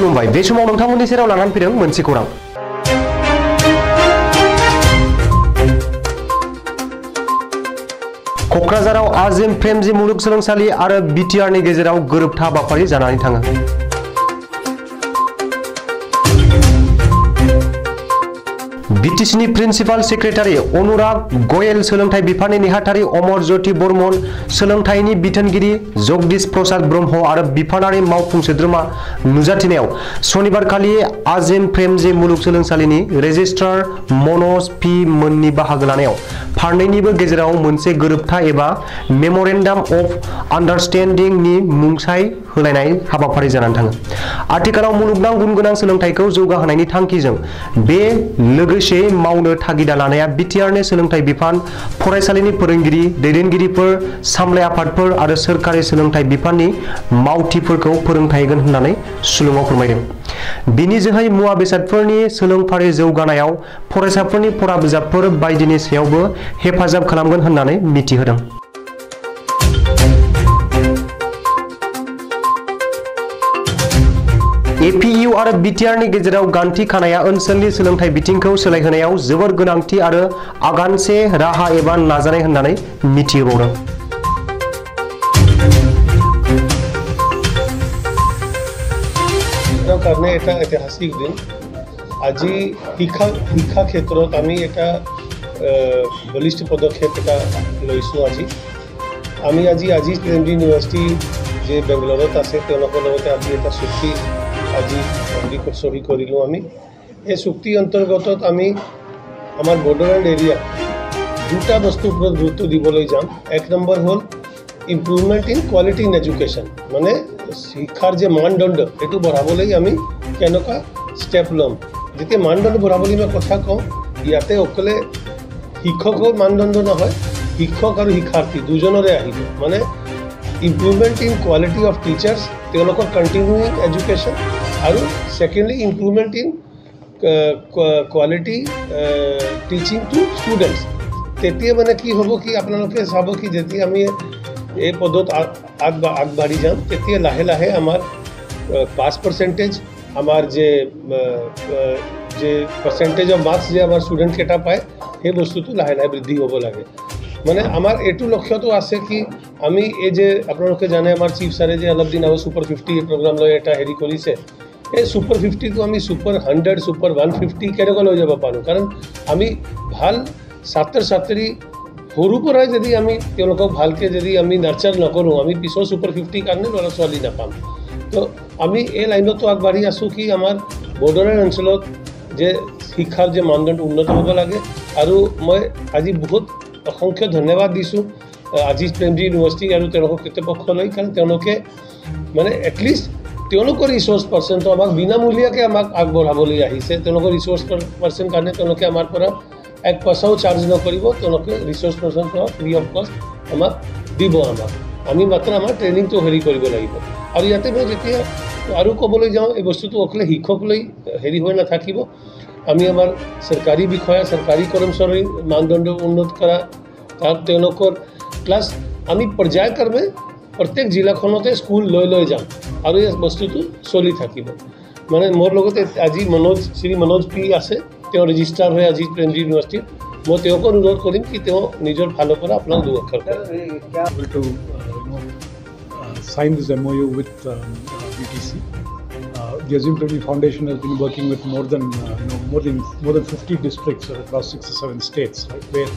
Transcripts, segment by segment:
खुलुमबाय बे समाव नोंथांमोननि सेराव लानानै फैदों मोनसे खौरां क'क्राझाराव आजिम प्रेमजी मुलुगसोलोंसालि आरो बिटिआरनि गेजेराव गोरोबथा हाबाफारि जानानै थाङो बिटिसिनि प्रिन्सिपाल सेक्रेटारि अनुराग गयेल सोलोंथाइ बिफाननि नेहाथारि अमर ज्योति बर्मन सोलोंथाइनि बिथोनगिरि जगदीश प्रसाद ब्रह्म आरो बिफानारि मावफुं सोद्रोमा नुजाथिनायाव सनिबारखालि आजिम प्रेमजी मुलुगसोलोंसालिनि रेजिस्ट्रार मनज पि मोननि बाहागो लानायाव फारनैनिबो गेजेराव मोनसे गोरोबथा एबा मेम'रेन्डाम अफ आन्डारस्टेन्डिं नि मुंसाइ होलायनाय हाबाफारि जानानै थाङो आथिखालाव मुलुगनां गुनगोनां सोलोंथाइखौ जौगाहोनायनि थांखिजों बे लोगोसे मावनो थागिदा लानाया बिटिआरनि सोलोंथाइ बिफान फरायसालिनि फोरोंगिरि दैदेनगिरिफोर सामलाय आफादफोर आरो सोरखारि सोलोंथाइ बिफाननि मावथिफोरखौ फोरोंथाय होगोन होननानै सुलुङाव फोरमायदों बिनि जोहै मुवा बेसादफोरनि सोलोंफारि जौगानायाव फरायसाफोरनि फरा बिजाबफोर बायदिनि सायावबो हेफाजाब खालामगोन होननानै मिथिहोदों एपीयू आरो बिटिआरनि गेजेराव गान्थि खानाया ओनसोलनि सोलोंथाइ बिथिंखौ सोलायहोनायाव जोबोर गोनांथि आरो आगानसे राहा एबा नाजानाय होननानै मिथिहोबावदों কাৰণে এটা ঐতিহাসিক দিন আজি শিক্ষা ক্ষেত্ৰত আমি এটা বলিষ্ঠ পদক্ষেপ এটা লৈছোঁ আমি আজি প্ৰেমজী ইউনিভাৰ্চিটি যে বেংগলোৰত আছে তেওঁলোকৰ লগতে আজি এটা চুক্তি আজি সহি কৰিলোঁ আমি এই চুক্তি অন্তৰ্গতত আমি আমাৰ বডোলেণ্ড এৰিয়া দুটা বস্তুৰ ওপৰত গুৰুত্ব দিবলৈ যাম এক নম্বৰ হ'ল improvement in quality in education মানে শিক্ষাৰ যে মানদণ্ড সেইটো বঢ়াবলৈ আমি কেনেকুৱা ষ্টেপ ল'ম যেতিয়া মানদণ্ড বঢ়াবলৈ মই কথা কওঁ ইয়াতে অকলে শিক্ষকৰ মানদণ্ড নহয় শিক্ষক আৰু শিক্ষাৰ্থী দুজনৰে আহিব মানে improvement in quality of teachers তেওঁলোকৰ কণ্টিনিউইং এডুকেশ্যন আৰু secondly improvement in quality teaching to students তেতিয়া মানে কি হ'ব কি আপোনালোকে চাব কি যেতিয়া আমি এই পদত আগবাঢ়ি যাম তেতিয়া লাহে লাহে আমাৰ পাছ পাৰ্চেণ্টেজ আমাৰ যে পাৰ্চেণ্টেজ অফ মাৰ্কছ যে আমাৰ ষ্টুডেণ্টকেইটা পায় সেই বস্তুটো লাহে লাহে বৃদ্ধি হ'ব লাগে মানে আমাৰ এইটো লক্ষ্যটো আছে কি আমি এই যে আপোনালোকে জানে আমাৰ চিফ ছাৰে যে অলপ দিন আগত ছুপাৰ 50 প্ৰগ্ৰাম লৈ এটা হেৰি কৰিছে এই ছুপাৰ 50টো আমি ছুপাৰ 100 ছুপাৰ 150 কেনেকৈ লৈ যাব পাৰোঁ কাৰণ আমি ভাল ছাত্ৰ ছাত্ৰী সৰুৰ পৰাই যদি আমি তেওঁলোকক ভালকৈ যদি আমি নাৰ্চাৰ নকৰোঁ আমি পিছৰ ছুপাৰ 50 কাৰণে ল'ৰা ছোৱালী নাপাম তো আমি এই লাইনতো আগবাঢ়ি আছোঁ কি আমাৰ বডোলেণ্ড অঞ্চলত যে শিক্ষাৰ যে মানদণ্ড উন্নত হ'ব লাগে আৰু মই আজি বহুত অসংখ্য ধন্যবাদ দিছোঁ আজি প্ৰেমজী ইউনিভাৰ্চিটি আৰু তেওঁলোকৰ কৰ্তৃপক্ষলৈ কাৰণ তেওঁলোকে মানে এটলিষ্ট তেওঁলোকৰ ৰিচোৰ্চ পাৰ্চনটো আমাক বিনামূলীয়াকৈ আমাক আগবঢ়াবলৈ আহিছে তেওঁলোকৰ ৰিচোৰ্চ পাৰ্চন কাৰণে তেওঁলোকে আমাৰ পৰা এক পইচাও চাৰ্জ নকৰিব তেওঁলোকে ৰিচোৰ্চ পাৰ্চনটো ফ্ৰী অফ কষ্ট আমাক দিব আমি মাত্ৰ আমাৰ ট্ৰেইনিংটো হেৰি কৰিব লাগিব আৰু ইয়াতে মই যেতিয়া আৰু ক'বলৈ যাওঁ এই বস্তুটো অকলে শিক্ষকলৈ হেৰি হৈ নাথাকিব আমি আমাৰ চৰকাৰী বিষয়া চৰকাৰী কৰ্মচাৰীৰ মানদণ্ড উন্নত কৰা তাত তেওঁলোকৰ প্লাছ আমি পৰ্যায়ক্ৰমে প্ৰত্যেক জিলাখনতে স্কুল লৈ যাম আৰু এই বস্তুটো চলি থাকিব মানে মোৰ লগতে আজি শ্ৰী মনোজ পি আছে তেওঁ ৰেজিষ্ট্ৰাৰ হৈ আজি প্ৰেমজী ইউনিভাৰ্চিটিত মই তেওঁক অনুৰোধ কৰিম কি তেওঁ নিজৰ ফালৰ পৰা আপোনাক দুআক্ষৰ sign this MoU with BTC. The Azim Premji Foundation has been working with more than 50 districts across 6 or 7 states, right, where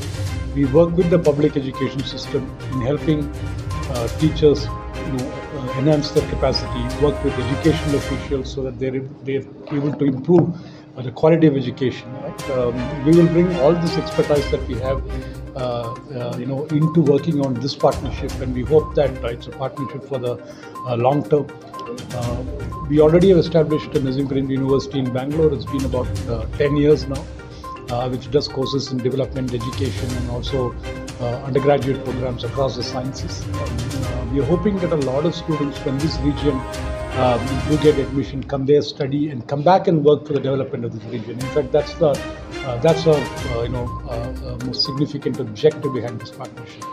we work with the public education system in helping teachers, enhance their capacity, work with educational officials so that they're able to improve the quality of education. Right? We will bring all this expertise that we have, into working on this partnership, and we hope that it's a partnership for the long term. We already have established an Azim Premji University in Bangalore. It's been about 10 years now, which does courses in development, education, and also undergraduate programs across the sciences. We are hoping that a lot of students from this region do get admission, come there, study, and come back and work for the development of this region. In fact, that's our most significant objective behind this partnership.